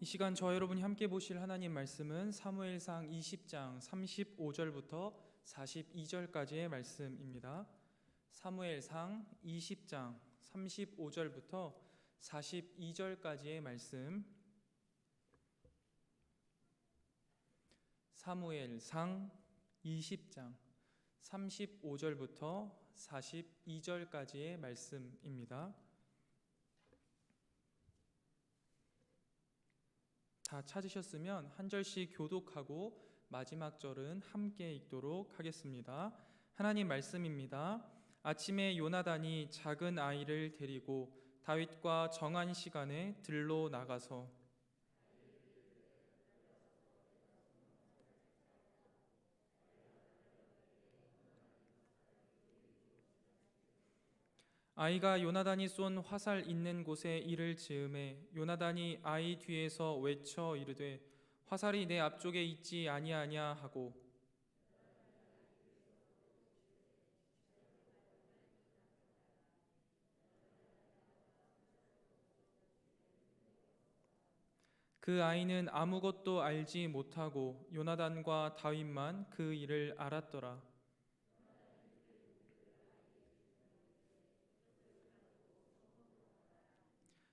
이 시간 저와 여러분이 함께 보실 하나님 말씀은 사무엘상 20장 35절부터 42절까지의 말씀입니다. 사무엘상 20장 35절부터 42절까지의 말씀. 사무엘상 20장 35절부터 42절까지의 말씀입니다. 다 찾으셨으면 한 절씩 교독하고 마지막 절은 함께 읽도록 하겠습니다. 하나님 말씀입니다. 아침에 요나단이 작은 아이를 데리고 다윗과 정한 시간에 들로 나가서 아이가 요나단이 쏜 화살 있는 곳에 이를 즈음에 요나단이 아이 뒤에서 외쳐 이르되 화살이 내 앞쪽에 있지 아니하냐 하고 그 아이는 아무것도 알지 못하고 요나단과 다윗만 그 일을 알았더라.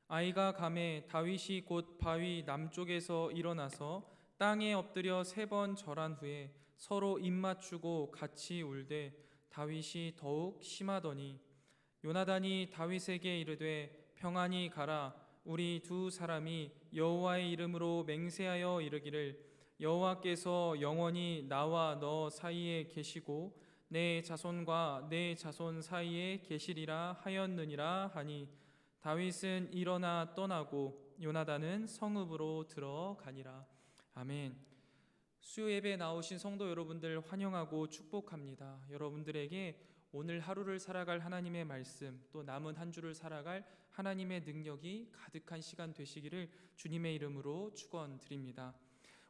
아이가 가매 다윗이 곧 바위 남쪽에서 일어나서 땅에 엎드려 3번 절한 후에 서로 입맞추고 같이 울되 다윗이 더욱 심하더니 요나단이 다윗에게 이르되 평안히 가라. 우리 두 사람이 여호와의 이름으로 맹세하여 이르기를 여호와께서 영원히 나와 너 사이에 계시고 내 자손과 내 자손 사이에 계시리라 하였느니라 하니 다윗은 일어나 떠나고 요나단은 성읍으로 들어가니라. 아멘. 수요 예배에 나오신 성도 여러분들 환영하고 축복합니다. 여러분들에게 오늘 하루를 살아갈 하나님의 말씀, 또 남은 한 주를 살아갈 하나님의 능력이 가득한 시간 되시기를 주님의 이름으로 축원드립니다.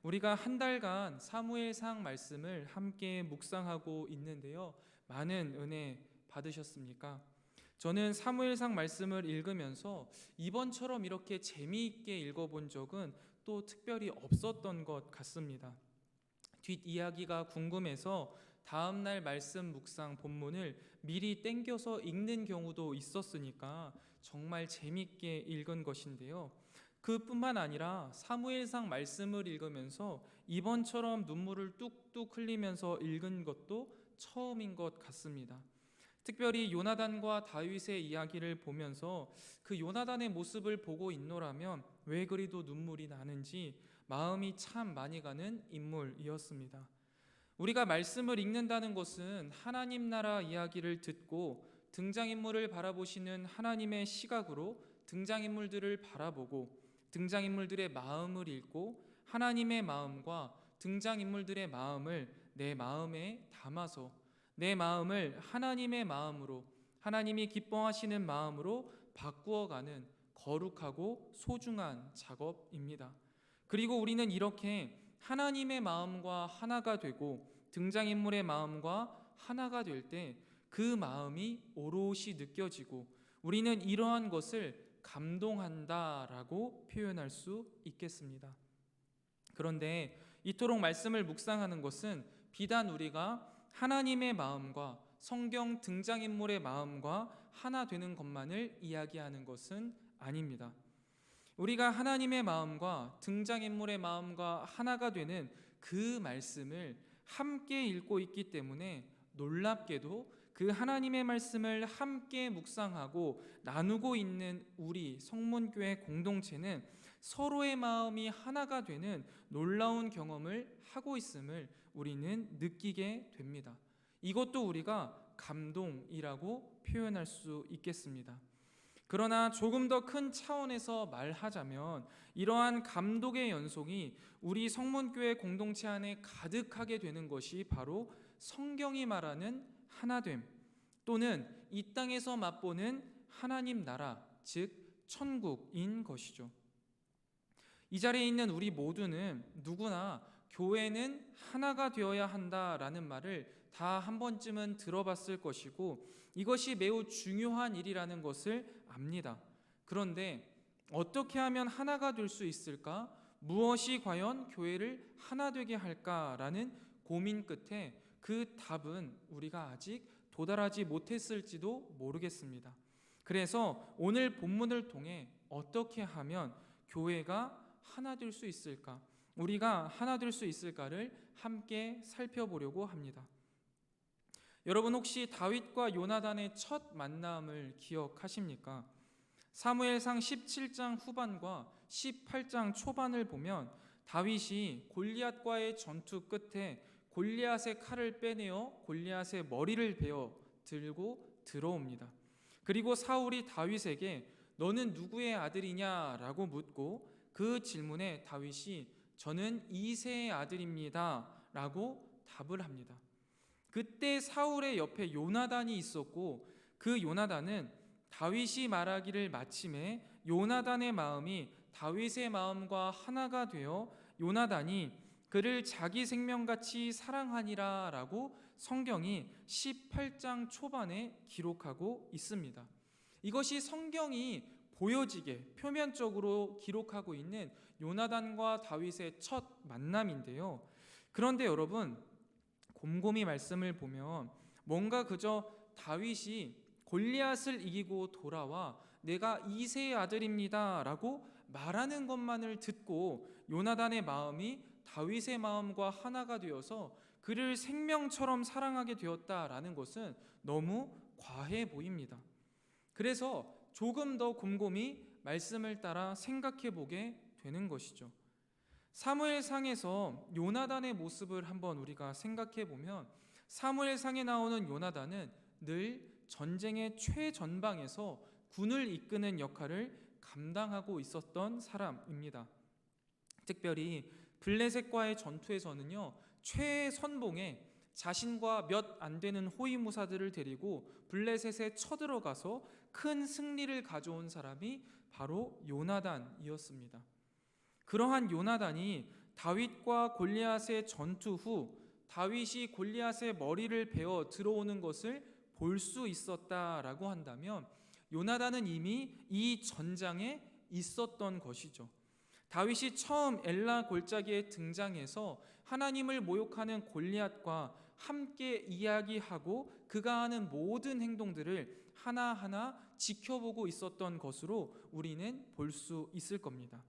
우리가 한 달간 사무엘상 말씀을 함께 묵상하고 있는데요. 많은 은혜 받으셨습니까? 저는 사무엘상 말씀을 읽으면서 이번처럼 이렇게 재미있게 읽어본 적은 또 특별히 없었던 것 같습니다. 뒷이야기가 궁금해서 다음날 말씀 묵상 본문을 미리 땡겨서 읽는 경우도 있었으니까 정말 재미있게 읽은 것인데요. 그뿐만 아니라 사무엘상 말씀을 읽으면서 이번처럼 눈물을 뚝뚝 흘리면서 읽은 것도 처음인 것 같습니다. 특별히 요나단과 다윗의 이야기를 보면서 그 요나단의 모습을 보고 있노라면 왜 그리도 눈물이 나는지 마음이 참 많이 가는 인물이었습니다. 우리가 말씀을 읽는다는 것은 하나님 나라 이야기를 듣고 등장인물을 바라보시는 하나님의 시각으로 등장인물들을 바라보고 등장인물들의 마음을 읽고 하나님의 마음과 등장인물들의 마음을 내 마음에 담아서 내 마음을 하나님의 마음으로, 하나님이 기뻐하시는 마음으로 바꾸어가는 거룩하고 소중한 작업입니다. 그리고 우리는 이렇게 하나님의 마음과 하나가 되고 등장인물의 마음과 하나가 될 때 그 마음이 오롯이 느껴지고 우리는 이러한 것을 감동한다라고 표현할 수 있겠습니다. 그런데 이토록 말씀을 묵상하는 것은 비단 우리가 하나님의 마음과 성경 등장인물의 마음과 하나 되는 것만을 이야기하는 것은 아닙니다. 우리가 하나님의 마음과 등장인물의 마음과 하나가 되는 그 말씀을 함께 읽고 있기 때문에 놀랍게도 그 하나님의 말씀을 함께 묵상하고 나누고 있는 우리 성문교회 공동체는 서로의 마음이 하나가 되는 놀라운 경험을 하고 있음을 우리는 느끼게 됩니다. 이것도 우리가 감동이라고 표현할 수 있겠습니다. 그러나 조금 더 큰 차원에서 말하자면 이러한 감동의 연속이 우리 성문교회 공동체 안에 가득하게 되는 것이 바로 성경이 말하는 하나됨 또는 이 땅에서 맛보는 하나님 나라, 즉 천국인 것이죠. 이 자리에 있는 우리 모두는 누구나 교회는 하나가 되어야 한다라는 말을 다 한 번쯤은 들어봤을 것이고 이것이 매우 중요한 일이라는 것을 압니다. 그런데 어떻게 하면 하나가 될 수 있을까? 무엇이 과연 교회를 하나 되게 할까라는 고민 끝에 그 답은 우리가 아직 도달하지 못했을지도 모르겠습니다. 그래서 오늘 본문을 통해 어떻게 하면 교회가 하나 될 수 있을까? 우리가 하나 될 수 있을까를 함께 살펴보려고 합니다. 여러분 혹시 다윗과 요나단의 첫 만남을 기억하십니까? 사무엘상 17장 후반과 18장 초반을 보면 다윗이 골리앗과의 전투 끝에 골리앗의 칼을 빼내어 골리앗의 머리를 베어 들고 들어옵니다. 그리고 사울이 다윗에게 너는 누구의 아들이냐라고 묻고 그 질문에 다윗이 저는 이새의 아들입니다 라고 답을 합니다. 그때 사울의 옆에 요나단이 있었고 그 요나단은 다윗이 말하기를 마침에 요나단의 마음이 다윗의 마음과 하나가 되어 요나단이 그를 자기 생명같이 사랑하니라 라고 성경이 18장 초반에 기록하고 있습니다. 이것이 성경이 보여지게 표면적으로 기록하고 있는 요나단과 다윗의 첫 만남인데요. 그런데 여러분 곰곰이 말씀을 보면 뭔가 그저 다윗이 골리앗을 이기고 돌아와 내가 이새의 아들입니다 라고 말하는 것만을 듣고 요나단의 마음이 다윗의 마음과 하나가 되어서 그를 생명처럼 사랑하게 되었다라는 것은 너무 과해 보입니다. 그래서 조금 더 곰곰이 말씀을 따라 생각해 보게 되는 것이죠. 사무엘상에서 요나단의 모습을 한번 우리가 생각해 보면 사무엘상에 나오는 요나단은 늘 전쟁의 최전방에서 군을 이끄는 역할을 감당하고 있었던 사람입니다. 특별히 블레셋과의 전투에서는요, 최선봉에 자신과 몇 안 되는 호위무사들을 데리고 블레셋에 쳐들어가서 큰 승리를 가져온 사람이 바로 요나단이었습니다. 그러한 요나단이 다윗과 골리앗의 전투 후 다윗이 골리앗의 머리를 베어 들어오는 것을 볼 수 있었다라고 한다면 요나단은 이미 이 전장에 있었던 것이죠. 다윗이 처음 엘라 골짜기에 등장해서 하나님을 모욕하는 골리앗과 함께 이야기하고 그가 하는 모든 행동들을 하나하나 지켜보고 있었던 것으로 우리는 볼 수 있을 겁니다.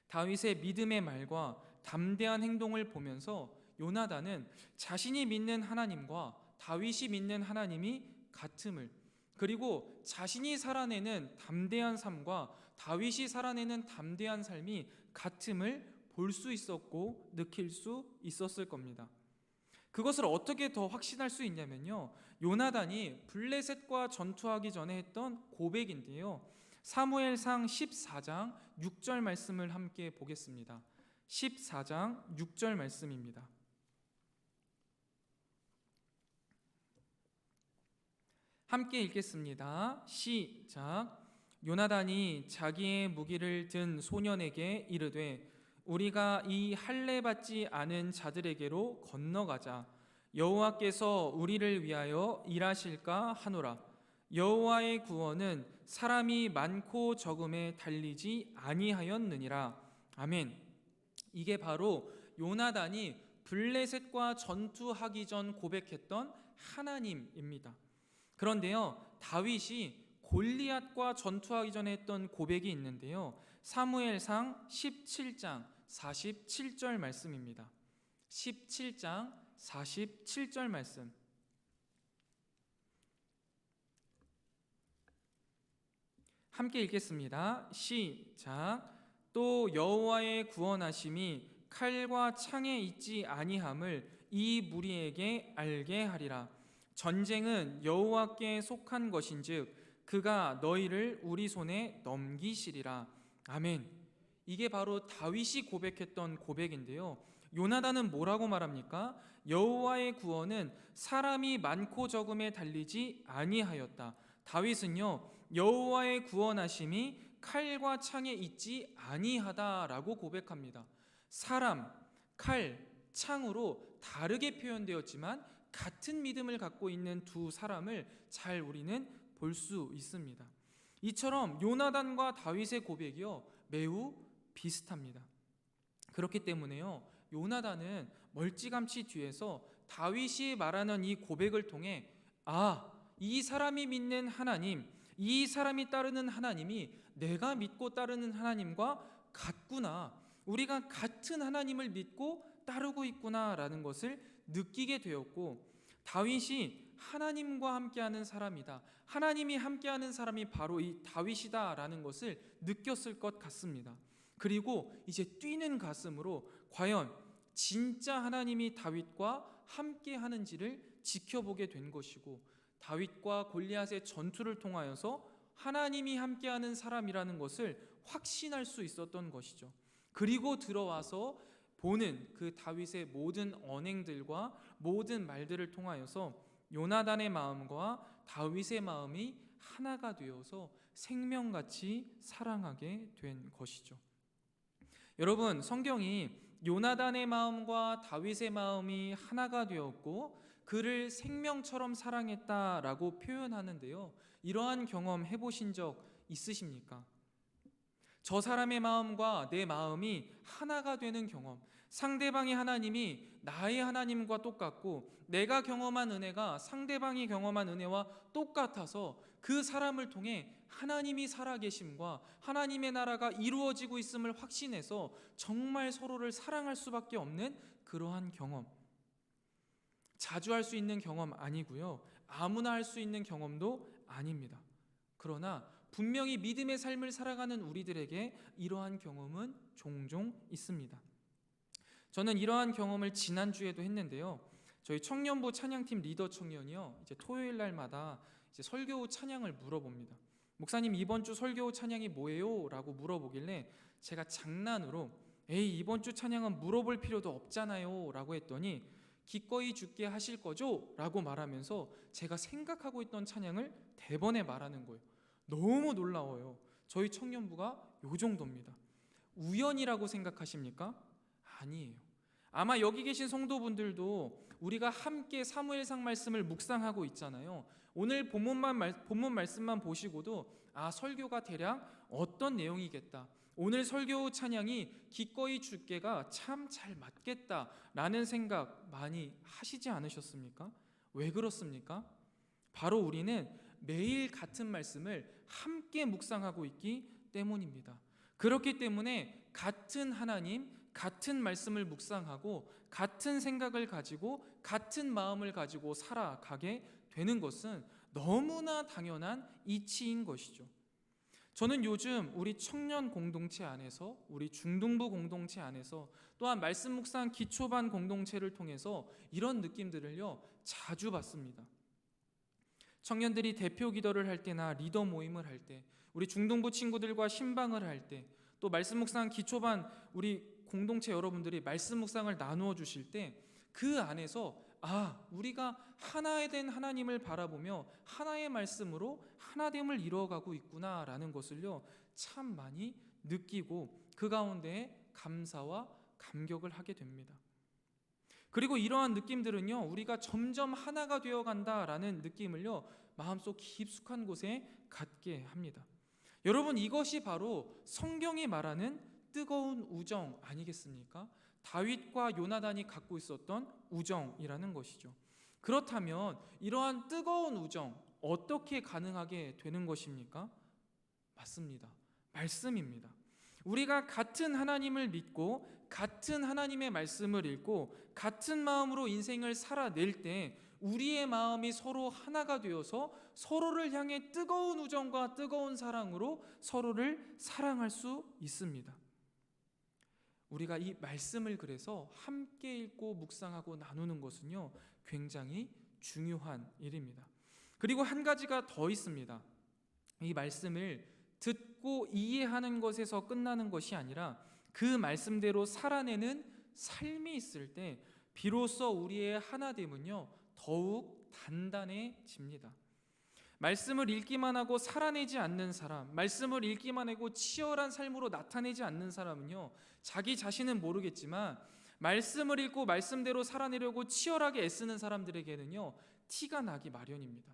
다윗의 믿음의 말과 담대한 행동을 보면서 요나단은 자신이 믿는 하나님과 다윗이 믿는 하나님이 같음을, 그리고 자신이 살아내는 담대한 삶과 다윗이 살아내는 담대한 삶이 같음을 볼 수 있었고 느낄 수 있었을 겁니다. 그것을 어떻게 더 확신할 수 있냐면요, 요나단이 블레셋과 전투하기 전에 했던 고백인데요, 사무엘상 14장 6절 말씀을 함께 보겠습니다. 14장 6절 말씀입니다. 함께 읽겠습니다. 시작. 요나단이 자기의 무기를 든 소년에게 이르되 우리가 이 할례 받지 않은 자들에게로 건너가자. 여호와께서 우리를 위하여 일하실까 하노라. 여호와의 구원은 사람이 많고 적음에 달리지 아니하였느니라. 아멘. 이게 바로 요나단이 블레셋과 전투하기 전 고백했던 하나님입니다. 그런데요, 다윗이 골리앗과 전투하기 전에 했던 고백이 있는데요, 사무엘상 17장 47절 말씀입니다. 17장 47절 말씀. 함께 읽겠습니다. 시작. 또 여호와의 구원하심이 칼과 창에 있지 아니함을 이 무리에게 알게 하리라. 전쟁은 여호와께 속한 것인즉 그가 너희를 우리 손에 넘기시리라. 아멘. 이게 바로 다윗이 고백했던 고백인데요, 요나단은 뭐라고 말합니까? 여호와의 구원은 사람이 많고 적음에 달리지 아니하였다. 다윗은요, 여호와의 구원하심이 칼과 창에 있지 아니하다라고 고백합니다. 사람, 칼, 창으로 다르게 표현되었지만 같은 믿음을 갖고 있는 두 사람을 잘 우리는 볼 수 있습니다. 이처럼 요나단과 다윗의 고백이요 매우 비슷합니다. 그렇기 때문에요, 요나단은 멀찌감치 뒤에서 다윗이 말하는 이 고백을 통해 이 사람이 믿는 하나님, 이 사람이 따르는 하나님이 내가 믿고 따르는 하나님과 같구나, 우리가 같은 하나님을 믿고 따르고 있구나라는 것을 느끼게 되었고, 다윗이 하나님과 함께하는 사람이다, 하나님이 함께하는 사람이 바로 이 다윗이다라는 것을 느꼈을 것 같습니다. 그리고 이제 뛰는 가슴으로 과연 진짜 하나님이 다윗과 함께하는지를 지켜보게 된 것이고, 다윗과 골리앗의 전투를 통하여서 하나님이 함께하는 사람이라는 것을 확신할 수 있었던 것이죠. 그리고 들어와서 보는 그 다윗의 모든 언행들과 모든 말들을 통하여서 요나단의 마음과 다윗의 마음이 하나가 되어서 생명같이 사랑하게 된 것이죠. 여러분, 성경이 요나단의 마음과 다윗의 마음이 하나가 되었고 그를 생명처럼 사랑했다라고 표현하는데요, 이러한 경험 해보신 적 있으십니까? 저 사람의 마음과 내 마음이 하나가 되는 경험, 상대방의 하나님이 나의 하나님과 똑같고 내가 경험한 은혜가 상대방이 경험한 은혜와 똑같아서 그 사람을 통해 하나님이 살아계심과 하나님의 나라가 이루어지고 있음을 확신해서 정말 서로를 사랑할 수밖에 없는 그러한 경험, 자주 할 수 있는 경험 아니고요, 아무나 할 수 있는 경험도 아닙니다. 그러나 분명히 믿음의 삶을 살아가는 우리들에게 이러한 경험은 종종 있습니다. 저는 이러한 경험을 지난주에도 했는데요, 저희 청년부 찬양팀 리더 청년이요, 이제 토요일 날마다 이제 설교 후 찬양을 물어봅니다. 목사님, 이번 주 설교 후 찬양이 뭐예요? 라고 물어보길래 제가 장난으로 이번 주 찬양은 물어볼 필요도 없잖아요 라고 했더니 기꺼이 죽게 하실 거죠? 라고 말하면서 제가 생각하고 있던 찬양을 대번에 말하는 거예요. 너무 놀라워요. 저희 청년부가 요 정도입니다. 우연이라고 생각하십니까? 아니에요. 아마 여기 계신 성도분들도 우리가 함께 사무엘상 말씀을 묵상하고 있잖아요. 오늘 본문 말씀만 보시고도 설교가 대략 어떤 내용이겠다, 오늘 설교 찬양이 기꺼이 주께가 참 잘 맞겠다라는 생각 많이 하시지 않으셨습니까? 왜 그렇습니까? 바로 우리는 매일 같은 말씀을 함께 묵상하고 있기 때문입니다. 그렇기 때문에 같은 하나님, 같은 말씀을 묵상하고 같은 생각을 가지고 같은 마음을 가지고 살아가게 되는 것은 너무나 당연한 이치인 것이죠. 저는 요즘 우리 청년 공동체 안에서, 우리 중등부 공동체 안에서, 또한 말씀 묵상 기초반 공동체를 통해서 이런 느낌들을요 자주 받습니다. 청년들이 대표 기도를 할 때나 리더 모임을 할 때, 우리 중등부 친구들과 신방을 할 때, 또 말씀 묵상 기초반 우리 공동체 여러분들이 말씀 묵상을 나누어 주실 때 그 안에서 우리가 하나에 된 하나님을 바라보며 하나의 말씀으로 하나됨을 이루어가고 있구나라는 것을요 참 많이 느끼고 그 가운데 감사와 감격을 하게 됩니다. 그리고 이러한 느낌들은요, 우리가 점점 하나가 되어 간다라는 느낌을요 마음속 깊숙한 곳에 갖게 합니다. 여러분, 이것이 바로 성경이 말하는 뜨거운 우정 아니겠습니까? 다윗과 요나단이 갖고 있었던 우정이라는 것이죠. 그렇다면 이러한 뜨거운 우정 어떻게 가능하게 되는 것입니까? 맞습니다. 말씀입니다. 우리가 같은 하나님을 믿고 같은 하나님의 말씀을 읽고 같은 마음으로 인생을 살아낼 때 우리의 마음이 서로 하나가 되어서 서로를 향해 뜨거운 우정과 뜨거운 사랑으로 서로를 사랑할 수 있습니다. 우리가 이 말씀을 그래서 함께 읽고 묵상하고 나누는 것은요 굉장히 중요한 일입니다. 그리고 한 가지가 더 있습니다. 이 말씀을 듣고 이해하는 것에서 끝나는 것이 아니라 그 말씀대로 살아내는 삶이 있을 때 비로소 우리의 하나됨은요 더욱 단단해집니다. 말씀을 읽기만 하고 살아내지 않는 사람, 말씀을 읽기만 하고 치열한 삶으로 나타내지 않는 사람은요 자기 자신은 모르겠지만 말씀을 읽고 말씀대로 살아내려고 치열하게 애쓰는 사람들에게는요 티가 나기 마련입니다.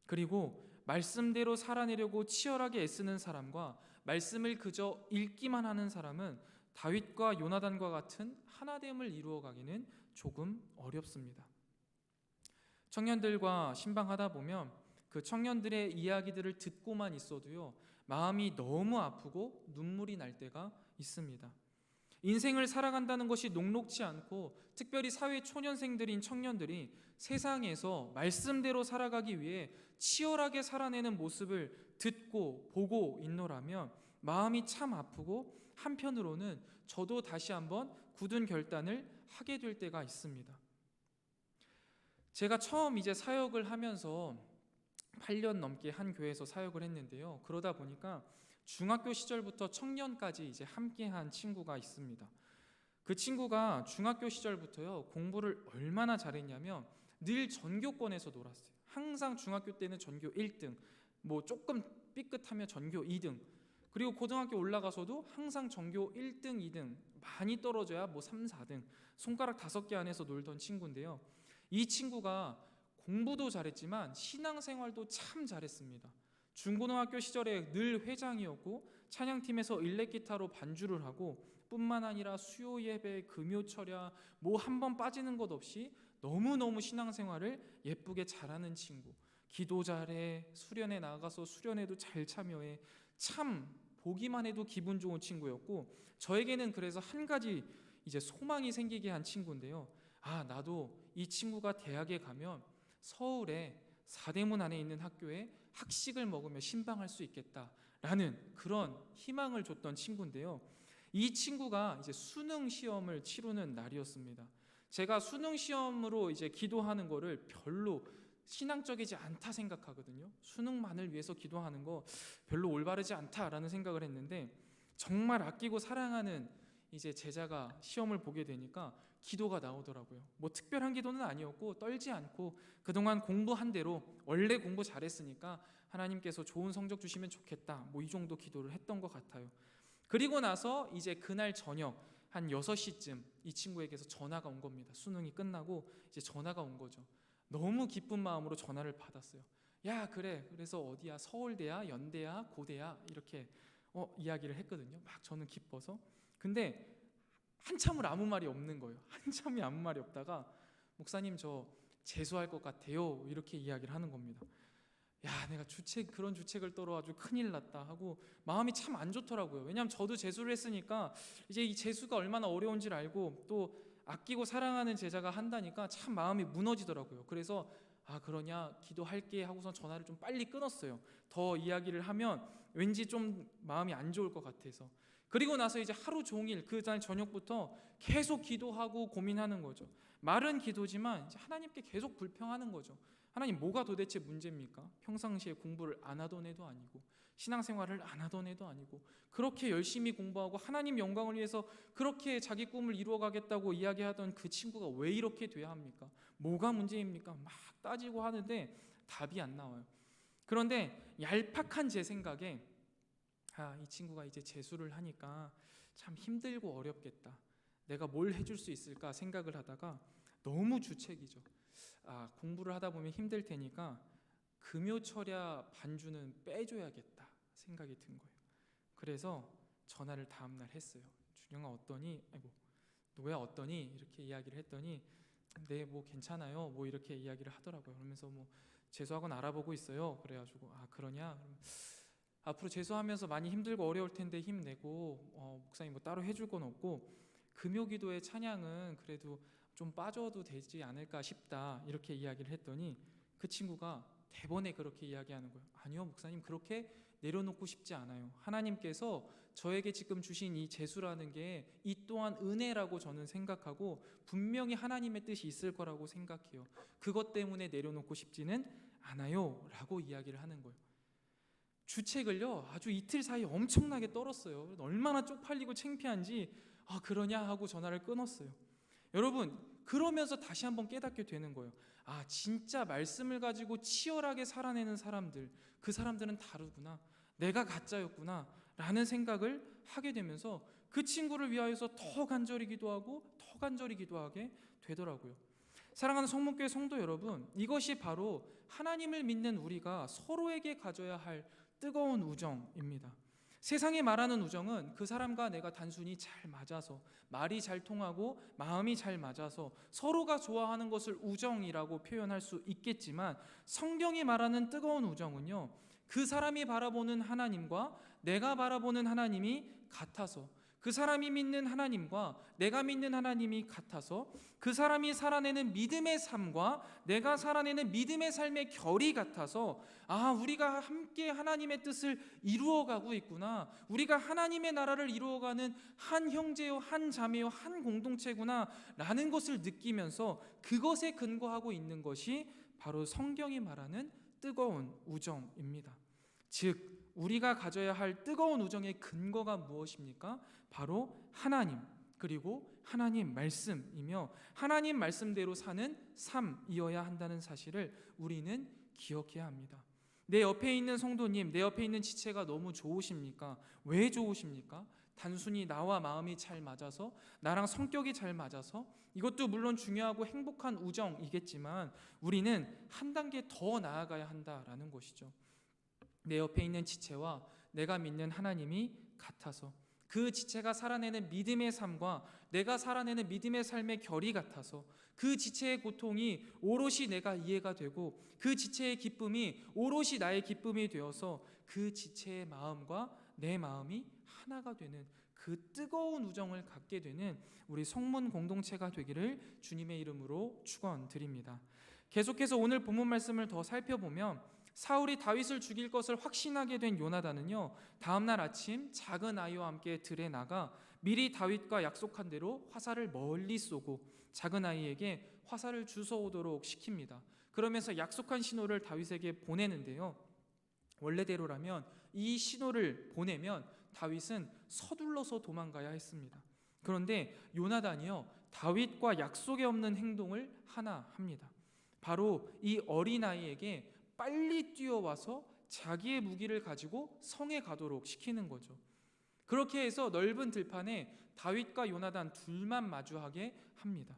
그리고 말씀대로 살아내려고 치열하게 애쓰는 사람과 말씀을 그저 읽기만 하는 사람은 다윗과 요나단과 같은 하나됨을 이루어가기는 조금 어렵습니다. 청년들과 신방하다 보면 그 청년들의 이야기들을 듣고만 있어도요, 마음이 너무 아프고 눈물이 날 때가 있습니다. 인생을 살아간다는 것이 녹록지 않고 특별히 사회 초년생들인 청년들이 세상에서 말씀대로 살아가기 위해 치열하게 살아내는 모습을 듣고 보고 있노라면 마음이 참 아프고 한편으로는 저도 다시 한번 굳은 결단을 하게 될 때가 있습니다. 제가 처음 이제 사역을 하면서 8년 넘게 한 교회에서 사역을 했는데요. 그러다 보니까 중학교 시절부터 청년까지 이제 함께한 친구가 있습니다. 그 친구가 중학교 시절부터요, 공부를 얼마나 잘했냐면 늘 전교권에서 놀았어요. 항상 중학교 때는 전교 1등, 뭐 조금 삐끗하면 전교 2등, 그리고 고등학교 올라가서도 항상 전교 1등, 2등, 많이 떨어져야 뭐 3, 4등, 손가락 5개 안에서 놀던 친구인데요. 이 친구가 공부도 잘했지만 신앙생활도 참 잘했습니다. 중고등학교 시절에 늘 회장이었고 찬양팀에서 일렉기타로 반주를 하고 뿐만 아니라 수요 예배, 금요 철야 뭐 한 번 빠지는 것 없이 너무너무 신앙생활을 예쁘게 잘하는 친구. 기도 잘해, 수련회 나가서 수련회도 잘 참여해. 참 보기만 해도 기분 좋은 친구였고 저에게는 그래서 한 가지 이제 소망이 생기게 한 친구인데요. 아, 나도 이 친구가 대학에 가면 서울에 사대문 안에 있는 학교에 학식을 먹으며 신방할 수 있겠다라는 그런 희망을 줬던 친구인데요. 이 친구가 이제 수능 시험을 치르는 날이었습니다. 제가 수능 시험으로 이제 기도하는 거를 별로 신앙적이지 않다 생각하거든요. 수능만을 위해서 기도하는 거 별로 올바르지 않다라는 생각을 했는데 정말 아끼고 사랑하는 이제 제자가 시험을 보게 되니까 기도가 나오더라고요. 뭐 특별한 기도는 아니었고 떨지 않고 그동안 공부한 대로 원래 공부 잘했으니까 하나님께서 좋은 성적 주시면 좋겠다, 뭐 이 정도 기도를 했던 것 같아요. 그리고 나서 이제 그날 저녁 한 6시쯤 이 친구에게서 전화가 온 겁니다. 수능이 끝나고 이제 전화가 온 거죠. 너무 기쁜 마음으로 전화를 받았어요. 야, 그래, 그래서 어디야? 서울대야? 연대야? 고대야? 이렇게 이야기를 했거든요. 막 저는 기뻐서. 근데 한참을 아무 말이 없는 거예요. 한참이 아무 말이 없다가 목사님 저 재수할 것 같아요, 이렇게 이야기를 하는 겁니다. 야, 내가 그런 주책을 떨어 아주 큰일 났다 하고 마음이 참 안 좋더라고요. 왜냐하면 저도 재수를 했으니까 이제 이 재수가 얼마나 어려운지를 알고 또 아끼고 사랑하는 제자가 한다니까 참 마음이 무너지더라고요. 그래서 아, 그러냐, 기도할게 하고서 전화를 좀 빨리 끊었어요. 더 이야기를 하면 왠지 좀 마음이 안 좋을 것 같아서. 그리고 나서 이제 하루 종일 그날 저녁부터 계속 기도하고 고민하는 거죠. 말은 기도지만 이제 하나님께 계속 불평하는 거죠. 하나님, 뭐가 도대체 문제입니까? 평상시에 공부를 안 하던 애도 아니고 신앙생활을 안 하던 애도 아니고 그렇게 열심히 공부하고 하나님 영광을 위해서 그렇게 자기 꿈을 이루어가겠다고 이야기하던 그 친구가 왜 이렇게 돼야 합니까? 뭐가 문제입니까? 막 따지고 하는데 답이 안 나와요. 그런데 얄팍한 제 생각에 이 친구가 이제 재수를 하니까 참 힘들고 어렵겠다, 내가 뭘 해줄 수 있을까 생각을 하다가 너무 주책이죠. 공부를 하다 보면 힘들 테니까 금요철야 반주는 빼줘야겠다 생각이 든 거예요. 그래서 전화를 다음날 했어요. 준영아 어떠니? 아이고, 노야 어떠니? 이렇게 이야기를 했더니 네, 뭐 괜찮아요, 뭐 이렇게 이야기를 하더라고요. 그러면서 뭐 재수학원 알아보고 있어요. 그래가지고 그러냐? 앞으로 재수하면서 많이 힘들고 어려울 텐데 힘내고 목사님 뭐 따로 해줄 건 없고 금요기도의 찬양은 그래도 좀 빠져도 되지 않을까 싶다, 이렇게 이야기를 했더니 그 친구가 대번에 그렇게 이야기하는 거예요. 아니요, 목사님, 그렇게 내려놓고 싶지 않아요. 하나님께서 저에게 지금 주신 이 재수라는 게 이 또한 은혜라고 저는 생각하고 분명히 하나님의 뜻이 있을 거라고 생각해요. 그것 때문에 내려놓고 싶지는 않아요 라고 이야기를 하는 거예요. 주책을요 아주 이틀 사이에 엄청나게 떨었어요. 얼마나 쪽팔리고 창피한지 그러냐 하고 전화를 끊었어요. 여러분, 그러면서 다시 한번 깨닫게 되는 거예요. 진짜 말씀을 가지고 치열하게 살아내는 사람들, 그 사람들은 다르구나, 내가 가짜였구나 라는 생각을 하게 되면서 그 친구를 위하여서 더 간절히 기도하고 더 간절히 기도하게 되더라고요. 사랑하는 성문교회 성도 여러분, 이것이 바로 하나님을 믿는 우리가 서로에게 가져야 할 뜨거운 우정입니다. 세상이 말하는 우정은 그 사람과 내가 단순히 잘 맞아서, 말이 잘 통하고 마음이 잘 맞아서 서로가 좋아하는 것을 우정이라고 표현할 수 있겠지만, 성경이 말하는 뜨거운 우정은요, 그 사람이 바라보는 하나님과 내가 바라보는 하나님이 같아서, 그 사람이 믿는 하나님과 내가 믿는 하나님이 같아서, 그 사람이 살아내는 믿음의 삶과 내가 살아내는 믿음의 삶의 결이 같아서, 우리가 함께 하나님의 뜻을 이루어가고 있구나, 우리가 하나님의 나라를 이루어가는 한 형제요, 한 자매요, 한 공동체구나 라는 것을 느끼면서 그것에 근거하고 있는 것이 바로 성경이 말하는 뜨거운 우정입니다. 즉, 우리가 가져야 할 뜨거운 우정의 근거가 무엇입니까? 바로 하나님, 그리고 하나님 말씀이며 하나님 말씀대로 사는 삶이어야 한다는 사실을 우리는 기억해야 합니다. 내 옆에 있는 성도님, 내 옆에 있는 지체가 너무 좋으십니까? 왜 좋으십니까? 단순히 나와 마음이 잘 맞아서, 나랑 성격이 잘 맞아서, 이것도 물론 중요하고 행복한 우정이겠지만 우리는 한 단계 더 나아가야 한다라는 것이죠. 내 옆에 있는 지체와 내가 믿는 하나님이 같아서, 그 지체가 살아내는 믿음의 삶과 내가 살아내는 믿음의 삶의 결이 같아서, 그 지체의 고통이 오롯이 내가 이해가 되고 그 지체의 기쁨이 오롯이 나의 기쁨이 되어서 그 지체의 마음과 내 마음이 하나가 되는 그 뜨거운 우정을 갖게 되는 우리 성문 공동체가 되기를 주님의 이름으로 축원드립니다. 계속해서 오늘 본문 말씀을 더 살펴보면, 사울이 다윗을 죽일 것을 확신하게 된 요나단은요, 다음날 아침 작은 아이와 함께 들에 나가 미리 다윗과 약속한 대로 화살을 멀리 쏘고 작은 아이에게 화살을 주워오도록 시킵니다. 그러면서 약속한 신호를 다윗에게 보내는데요, 원래대로라면 이 신호를 보내면 다윗은 서둘러서 도망가야 했습니다. 그런데 요나단이요, 다윗과 약속에 없는 행동을 하나 합니다. 바로 이 어린아이에게 빨리 뛰어와서 자기의 무기를 가지고 성에 가도록 시키는 거죠. 그렇게 해서 넓은 들판에 다윗과 요나단 둘만 마주하게 합니다.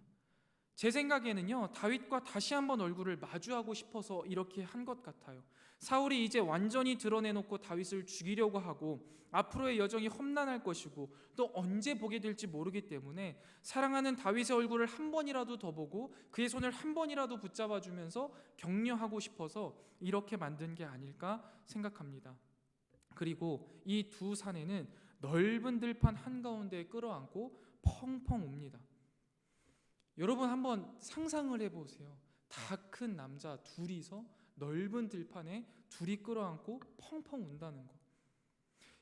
제 생각에는요, 다윗과 다시 한번 얼굴을 마주하고 싶어서 이렇게 한 것 같아요. 사울이 이제 완전히 드러내놓고 다윗을 죽이려고 하고 앞으로의 여정이 험난할 것이고 또 언제 보게 될지 모르기 때문에 사랑하는 다윗의 얼굴을 한 번이라도 더 보고 그의 손을 한 번이라도 붙잡아 주면서 격려하고 싶어서 이렇게 만든 게 아닐까 생각합니다. 그리고 이 두 사내는 넓은 들판 한가운데에 끌어안고 펑펑 웁니다. 여러분 한번 상상을 해보세요. 다 큰 남자 둘이서 넓은 들판에 둘이 끌어안고 펑펑 운다는 거.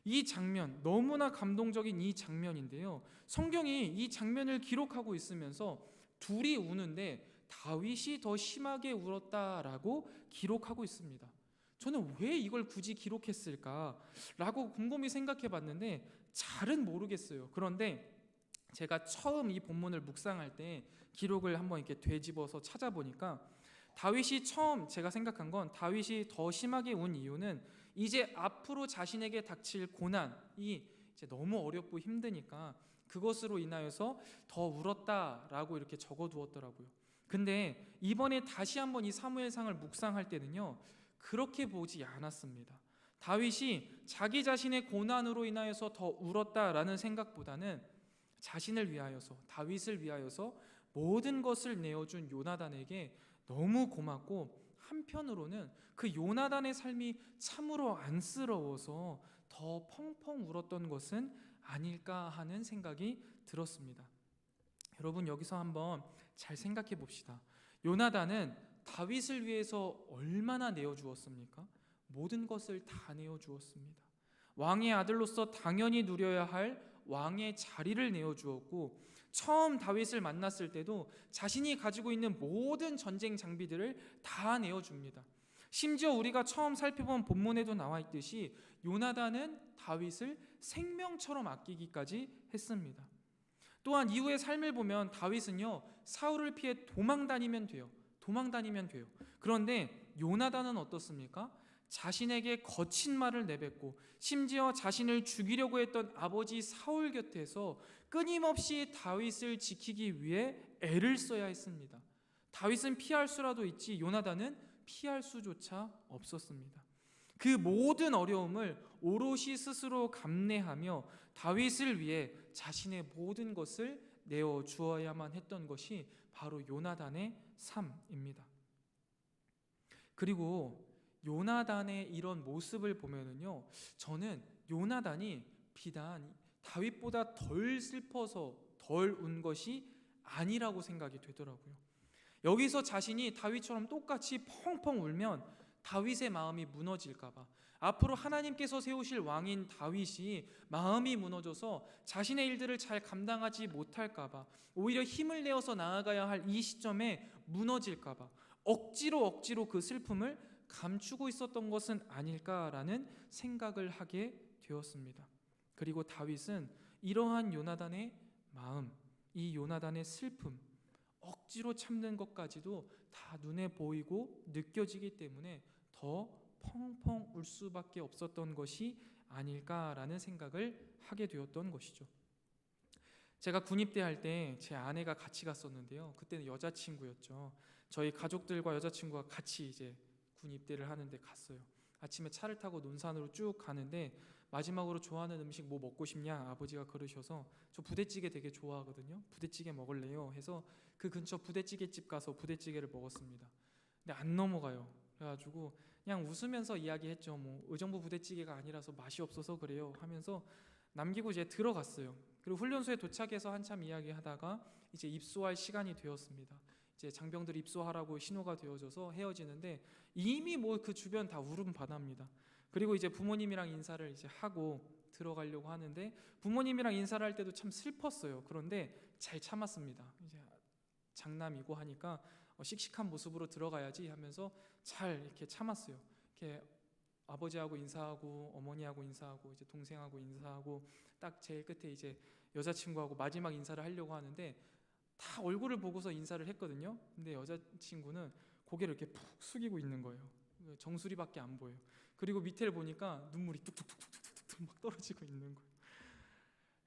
이 장면, 너무나 감동적인 이 장면인데요, 성경이 이 장면을 기록하고 있으면서 둘이 우는데 다윗이 더 심하게 울었다라고 기록하고 있습니다. 저는 왜 이걸 굳이 기록했을까라고 곰곰이 생각해 봤는데 잘은 모르겠어요. 그런데 제가 처음 이 본문을 묵상할 때 기록을 한번 이렇게 되짚어서 찾아보니까, 다윗이 처음 제가 생각한 건, 다윗이 더 심하게 운 이유는 이제 앞으로 자신에게 닥칠 고난이 이제 너무 어렵고 힘드니까 그것으로 인하여서 더 울었다라고 이렇게 적어두었더라고요. 근데 이번에 다시 한번 이 사무엘상을 묵상할 때는요, 그렇게 보지 않았습니다. 다윗이 자기 자신의 고난으로 인하여서 더 울었다라는 생각보다는 자신을 위하여서, 다윗을 위하여서 모든 것을 내어준 요나단에게 너무 고맙고, 한편으로는 그 요나단의 삶이 참으로 안쓰러워서 더 펑펑 울었던 것은 아닐까 하는 생각이 들었습니다. 여러분, 여기서 한번 잘 생각해 봅시다. 요나단은 다윗을 위해서 얼마나 내어주었습니까? 모든 것을 다 내어주었습니다. 왕의 아들로서 당연히 누려야 할 왕의 자리를 내어주었고, 처음 다윗을 만났을 때도 자신이 가지고 있는 모든 전쟁 장비들을 다 내어줍니다. 심지어 우리가 처음 살펴본 본문에도 나와 있듯이 요나단은 다윗을 생명처럼 아끼기까지 했습니다. 또한 이후의 삶을 보면 다윗은요, 사울을 피해 도망 다니면 돼요. 그런데 요나단은 어떻습니까? 자신에게 거친 말을 내뱉고 심지어 자신을 죽이려고 했던 아버지 사울 곁에서 끊임없이 다윗을 지키기 위해 애를 써야 했습니다. 다윗은 피할 수라도 있지 요나단은 피할 수조차 없었습니다. 그 모든 어려움을 오롯이 스스로 감내하며 다윗을 위해 자신의 모든 것을 내어 주어야만 했던 것이 바로 요나단의 삶입니다. 그리고 요나단의 이런 모습을 보면은요, 저는 요나단이 비단 다윗보다 덜 슬퍼서 덜 운 것이 아니라고 생각이 되더라고요. 여기서 자신이 다윗처럼 똑같이 펑펑 울면 다윗의 마음이 무너질까봐, 앞으로 하나님께서 세우실 왕인 다윗이 마음이 무너져서 자신의 일들을 잘 감당하지 못할까봐, 오히려 힘을 내어서 나아가야 할 이 시점에 무너질까봐 억지로 그 슬픔을 감추고 있었던 것은 아닐까라는 생각을 하게 되었습니다. 그리고 다윗은 이러한 요나단의 마음, 이 요나단의 슬픔, 억지로 참는 것까지도 다 눈에 보이고 느껴지기 때문에 더 펑펑 울 수밖에 없었던 것이 아닐까라는 생각을 하게 되었던 것이죠. 제가 군입대 할 때 제 아내가 같이 갔었는데요. 그때는 여자친구였죠. 저희 가족들과 여자친구가 같이 이제 군입대를 하는데 갔어요. 아침에 차를 타고 논산으로 쭉 가는데 마지막으로 좋아하는 음식 뭐 먹고 싶냐 아버지가 그러셔서, 저 부대찌개 되게 좋아하거든요. 부대찌개 먹을래요 해서 그 근처 부대찌개집 가서 부대찌개를 먹었습니다. 근데 안 넘어가요. 그래가지고 그냥 웃으면서 이야기했죠. 뭐 의정부 부대찌개가 아니라서 맛이 없어서 그래요 하면서 남기고 이제 들어갔어요. 그리고 훈련소에 도착해서 한참 이야기하다가 이제 입소할 시간이 되었습니다. 이제 장병들 입소하라고 신호가 되어져서 헤어지는데 이미 뭐 그 주변 다 울음 바다입니다. 그리고 이제 부모님이랑 인사를 이제 하고 들어가려고 하는데, 부모님이랑 인사를 할 때도 참 슬펐어요. 그런데 잘 참았습니다. 이제 장남이고 하니까 씩씩한 모습으로 들어가야지 하면서 잘 이렇게 참았어요. 이렇게 아버지하고 인사하고 어머니하고 인사하고 이제 동생하고 인사하고 딱 제일 끝에 이제 여자친구하고 마지막 인사를 하려고 하는데 다 얼굴을 보고서 인사를 했거든요. 근데 여자친구는 고개를 이렇게 푹 숙이고 있는 거예요. 정수리밖에 안 보여요. 그리고 밑에를 보니까 눈물이 뚝뚝뚝뚝뚝 막 떨어지고 있는 거예요.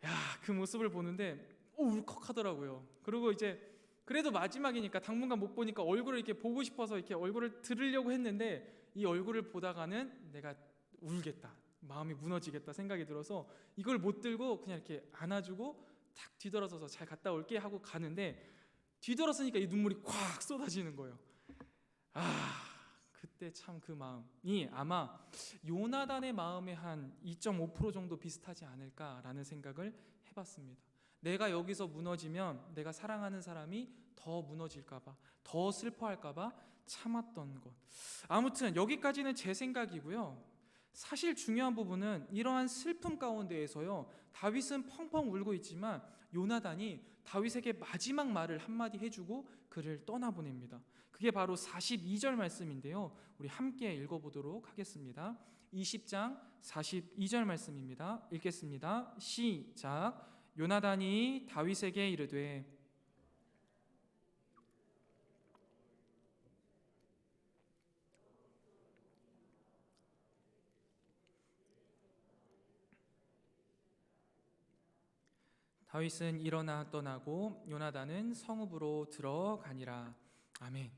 야, 그 모습을 보는데 울컥하더라고요. 그리고 이제 그래도 마지막이니까 당분간 못 보니까 얼굴을 이렇게 보고 싶어서 이렇게 얼굴을 들으려고 했는데, 이 얼굴을 보다가는 내가 울겠다, 마음이 무너지겠다 생각이 들어서 이걸 못 들고 그냥 이렇게 안아주고 탁 뒤돌아서서 잘 갔다 올게 하고 가는데, 뒤돌아서니까 이 눈물이 콱 쏟아지는 거예요. 그때 참 그 마음이 아마 요나단의 마음의 한 2.5% 정도 비슷하지 않을까라는 생각을 해봤습니다. 내가 여기서 무너지면 내가 사랑하는 사람이 더 무너질까봐, 더 슬퍼할까봐 참았던 것. 아무튼 여기까지는 제 생각이고요. 사실 중요한 부분은 이러한 슬픔 가운데에서요, 다윗은 펑펑 울고 있지만 요나단이 다윗에게 마지막 말을 한마디 해주고 그를 떠나보냅니다. 그게 바로 42절 말씀인데요, 우리 함께 읽어보도록 하겠습니다. 20장 42절 말씀입니다. 읽겠습니다. 시작. 요나단이 다윗에게 이르되 다윗은 일어나 떠나고 요나단은 성읍으로 들어가니라. 아멘.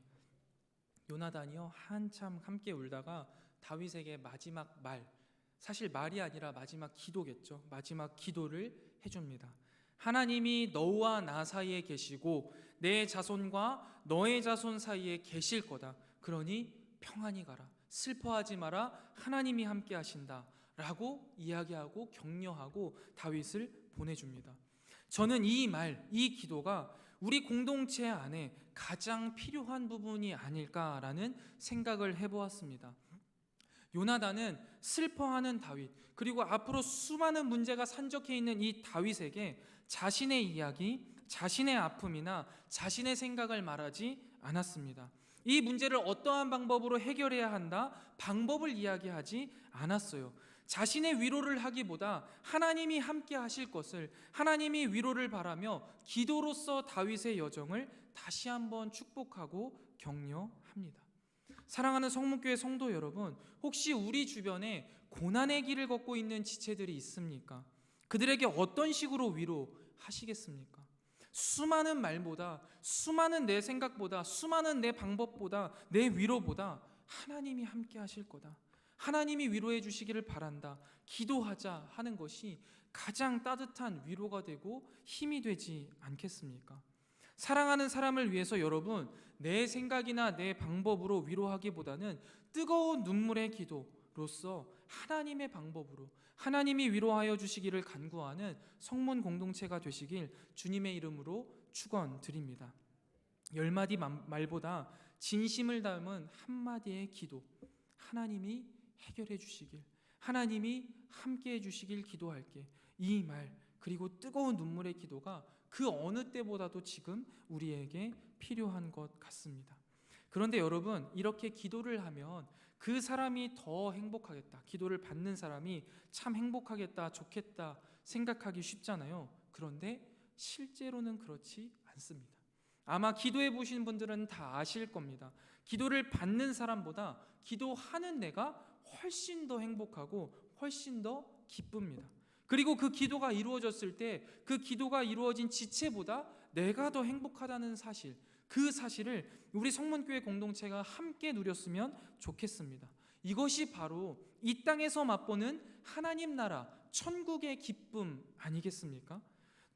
요나단이요 한참 함께 울다가 다윗에게 마지막 말, 사실 말이 아니라 마지막 기도겠죠. 마지막 기도를 해줍니다. 하나님이 너와 나 사이에 계시고 내 자손과 너의 자손 사이에 계실 거다. 그러니 평안히 가라. 슬퍼하지 마라. 하나님이 함께 하신다. 라고 이야기하고 격려하고 다윗을 보내줍니다. 저는 이 말, 이 기도가 우리 공동체 안에 가장 필요한 부분이 아닐까라는 생각을 해보았습니다. 요나단은 슬퍼하는 다윗, 그리고 앞으로 수많은 문제가 산적해 있는 이 다윗에게 자신의 이야기, 자신의 아픔이나 자신의 생각을 말하지 않았습니다. 이 문제를 어떠한 방법으로 해결해야 한다, 방법을 이야기하지 않았어요. 자신의 위로를 하기보다 하나님이 함께 하실 것을, 하나님이 위로를 바라며 기도로서 다윗의 여정을 다시 한번 축복하고 격려합니다. 사랑하는 성문교회 성도 여러분, 혹시 우리 주변에 고난의 길을 걷고 있는 지체들이 있습니까? 그들에게 어떤 식으로 위로하시겠습니까? 수많은 말보다, 수많은 내 생각보다, 수많은 내 방법보다, 내 위로보다 하나님이 함께 하실 거다, 하나님이 위로해 주시기를 바란다, 기도하자 하는 것이 가장 따뜻한 위로가 되고 힘이 되지 않겠습니까? 사랑하는 사람을 위해서 여러분, 내 생각이나 내 방법으로 위로하기보다는 뜨거운 눈물의 기도로서 하나님의 방법으로 하나님이 위로하여 주시기를 간구하는 성문 공동체가 되시길 주님의 이름으로 축원드립니다. 10마디 말보다 진심을 담은 한마디의 기도, 하나님이 해결해 주시길, 하나님이 함께 해 주시길 기도할게, 이 말, 그리고 뜨거운 눈물의 기도가 그 어느 때보다도 지금 우리에게 필요한 것 같습니다. 그런데 여러분, 이렇게 기도를 하면 그 사람이 더 행복하겠다, 기도를 받는 사람이 참 행복하겠다, 좋겠다 생각하기 쉽잖아요. 그런데 실제로는 그렇지 않습니다. 아마 기도해 보신 분들은 다 아실 겁니다. 기도를 받는 사람보다 기도하는 내가 훨씬 더 행복하고 훨씬 더 기쁩니다. 그리고 그 기도가 이루어졌을 때 그 기도가 이루어진 지체보다 내가 더 행복하다는 사실, 그 사실을 우리 성문교회 공동체가 함께 누렸으면 좋겠습니다. 이것이 바로 이 땅에서 맛보는 하나님 나라, 천국의 기쁨 아니겠습니까?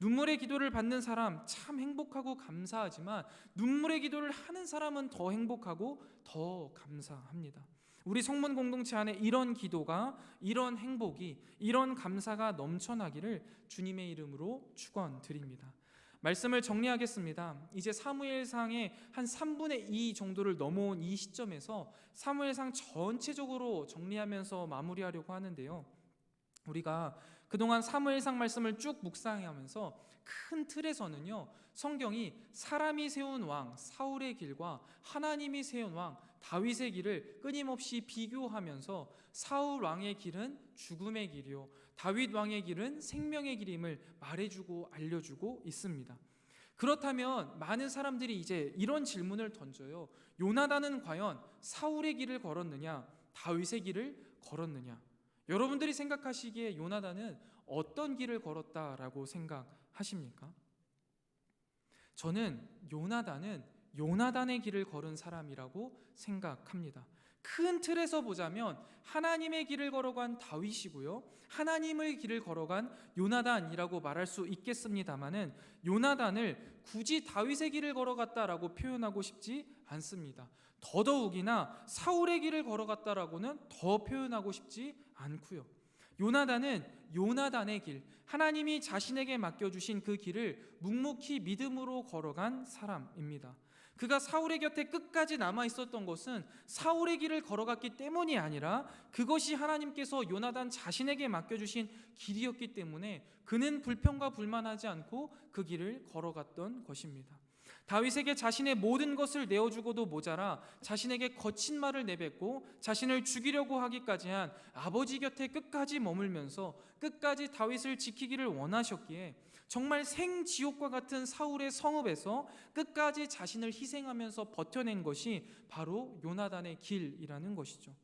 눈물의 기도를 받는 사람 참 행복하고 감사하지만 눈물의 기도를 하는 사람은 더 행복하고 더 감사합니다. 우리 성문 공동체 안에 이런 기도가, 이런 행복이, 이런 감사가 넘쳐나기를 주님의 이름으로 축원드립니다. 말씀을 정리하겠습니다. 이제 사무엘상의 한 3분의 2 정도를 넘어온 이 시점에서 사무엘상 전체적으로 정리하면서 마무리하려고 하는데요. 우리가 그동안 사무엘상 말씀을 쭉 묵상하면서 큰 틀에서는요, 성경이 사람이 세운 왕 사울의 길과 하나님이 세운 왕 다윗의 길을 끊임없이 비교하면서 사울 왕의 길은 죽음의 길이요 다윗 왕의 길은 생명의 길임을 말해주고 알려주고 있습니다. 그렇다면 많은 사람들이 이제 이런 질문을 던져요. 요나단은 과연 사울의 길을 걸었느냐, 다윗의 길을 걸었느냐? 여러분들이 생각하시기에 요나단은 어떤 길을 걸었다라고 생각하십니까? 저는 요나단은 요나단의 길을 걸은 사람이라고 생각합니다. 큰 틀에서 보자면 하나님의 길을 걸어간 다윗이고요, 하나님의 길을 걸어간 요나단이라고 말할 수 있겠습니다마는 요나단을 굳이 다윗의 길을 걸어갔다라고 표현하고 싶지 않습니다. 더더욱이나 사울의 길을 걸어갔다라고는 더 표현하고 싶지 않고요. 요나단은 요나단의 길, 하나님이 자신에게 맡겨주신 그 길을 묵묵히 믿음으로 걸어간 사람입니다. 그가 사울의 곁에 끝까지 남아 있었던 것은 사울의 길을 걸어갔기 때문이 아니라 그것이 하나님께서 요나단 자신에게 맡겨주신 길이었기 때문에 그는 불평과 불만하지 않고 그 길을 걸어갔던 것입니다. 다윗에게 자신의 모든 것을 내어주고도 모자라 자신에게 거친 말을 내뱉고 자신을 죽이려고 하기까지 한 아버지 곁에 끝까지 머물면서 끝까지 다윗을 지키기를 원하셨기에 정말 생지옥과 같은 사울의 성읍에서 끝까지 자신을 희생하면서 버텨낸 것이 바로 요나단의 길이라는 것이죠.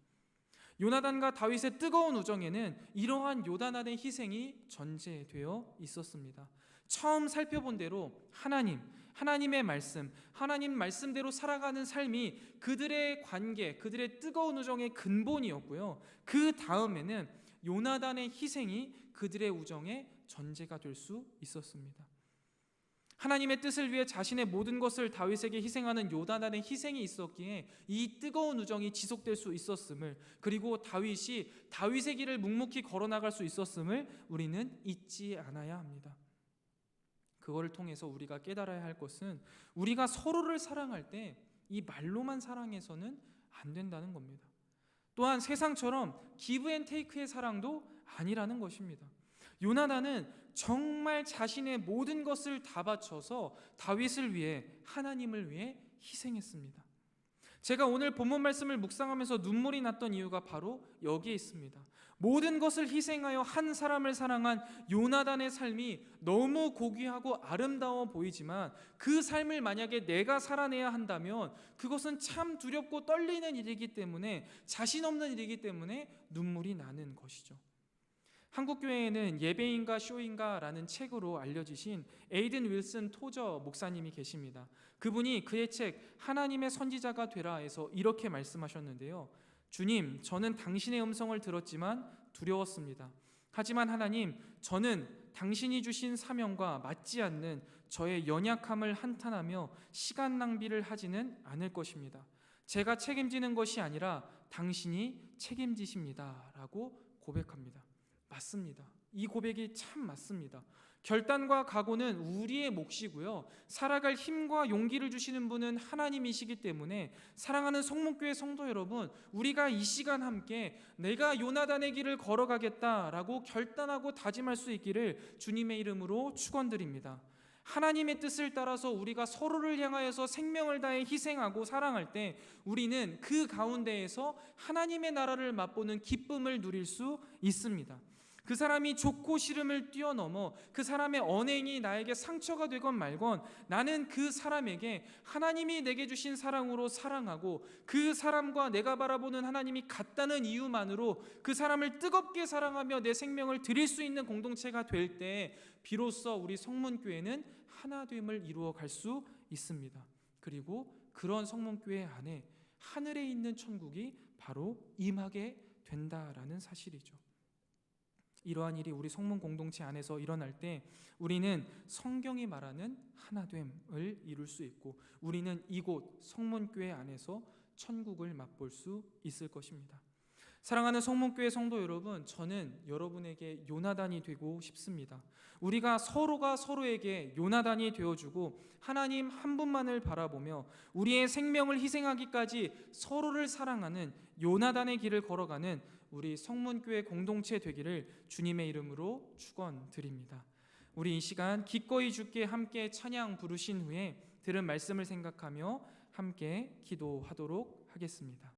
요나단과 다윗의 뜨거운 우정에는 이러한 요나단의 희생이 전제되어 있었습니다. 처음 살펴본 대로 하나님의 말씀, 하나님 말씀대로 살아가는 삶이 그들의 관계, 그들의 뜨거운 우정의 근본이었고요. 그 다음에는 요나단의 희생이 그들의 우정의 전제가 될 수 있었습니다. 하나님의 뜻을 위해 자신의 모든 것을 다윗에게 희생하는 요나단의 희생이 있었기에 이 뜨거운 우정이 지속될 수 있었음을, 그리고 다윗이 다윗의 길을 묵묵히 걸어나갈 수 있었음을 우리는 잊지 않아야 합니다. 그거를 통해서 우리가 깨달아야 할 것은 우리가 서로를 사랑할 때 이 말로만 사랑해서는 안 된다는 겁니다. 또한 세상처럼 기브 앤 테이크의 사랑도 아니라는 것입니다. 요나단은 정말 자신의 모든 것을 다 바쳐서 다윗을 위해, 하나님을 위해 희생했습니다. 제가 오늘 본문 말씀을 묵상하면서 눈물이 났던 이유가 바로 여기에 있습니다. 모든 것을 희생하여 한 사람을 사랑한 요나단의 삶이 너무 고귀하고 아름다워 보이지만 그 삶을 만약에 내가 살아내야 한다면 그것은 참 두렵고 떨리는 일이기 때문에, 자신 없는 일이기 때문에 눈물이 나는 것이죠. 한국교회에는 예배인가 쇼인가라는 책으로 알려지신 에이든 윌슨 토저 목사님이 계십니다. 그분이 그의 책 하나님의 선지자가 되라에서 이렇게 말씀하셨는데요. 주님, 저는 당신의 음성을 들었지만 두려웠습니다. 하지만 하나님, 저는 당신이 주신 사명과 맞지 않는 저의 연약함을 한탄하며 시간 낭비를 하지는 않을 것입니다. 제가 책임지는 것이 아니라 당신이 책임지십니다. 라고 고백합니다. 맞습니다. 이 고백이 참 맞습니다. 결단과 각오는 우리의 몫이고요. 살아갈 힘과 용기를 주시는 분은 하나님이시기 때문에 사랑하는 성문교회 성도 여러분, 우리가 이 시간 함께 내가 요나단의 길을 걸어가겠다라고 결단하고 다짐할 수 있기를 주님의 이름으로 축원드립니다. 하나님의 뜻을 따라서 우리가 서로를 향하여서 생명을 다해 희생하고 사랑할 때 우리는 그 가운데에서 하나님의 나라를 맛보는 기쁨을 누릴 수 있습니다. 그 사람이 좋고 싫음을 뛰어넘어 그 사람의 언행이 나에게 상처가 되건 말건 나는 그 사람에게 하나님이 내게 주신 사랑으로 사랑하고 그 사람과 내가 바라보는 하나님이 같다는 이유만으로 그 사람을 뜨겁게 사랑하며 내 생명을 드릴 수 있는 공동체가 될 때 비로소 우리 성문교회는 하나됨을 이루어 갈 수 있습니다. 그리고 그런 성문교회 안에 하늘에 있는 천국이 바로 임하게 된다라는 사실이죠. 이러한 일이 우리 성문 공동체 안에서 일어날 때 우리는 성경이 말하는 하나됨을 이룰 수 있고 우리는 이곳 성문교회 안에서 천국을 맛볼 수 있을 것입니다. 사랑하는 성문교회 성도 여러분, 저는 여러분에게 요나단이 되고 싶습니다. 우리가 서로가 서로에게 요나단이 되어주고 하나님 한 분만을 바라보며 우리의 생명을 희생하기까지 서로를 사랑하는 요나단의 길을 걸어가는 우리 성문교회 공동체 되기를 주님의 이름으로 축원드립니다. 우리 이 시간 기꺼이 주께 함께 찬양 부르신 후에 들은 말씀을 생각하며 함께 기도하도록 하겠습니다.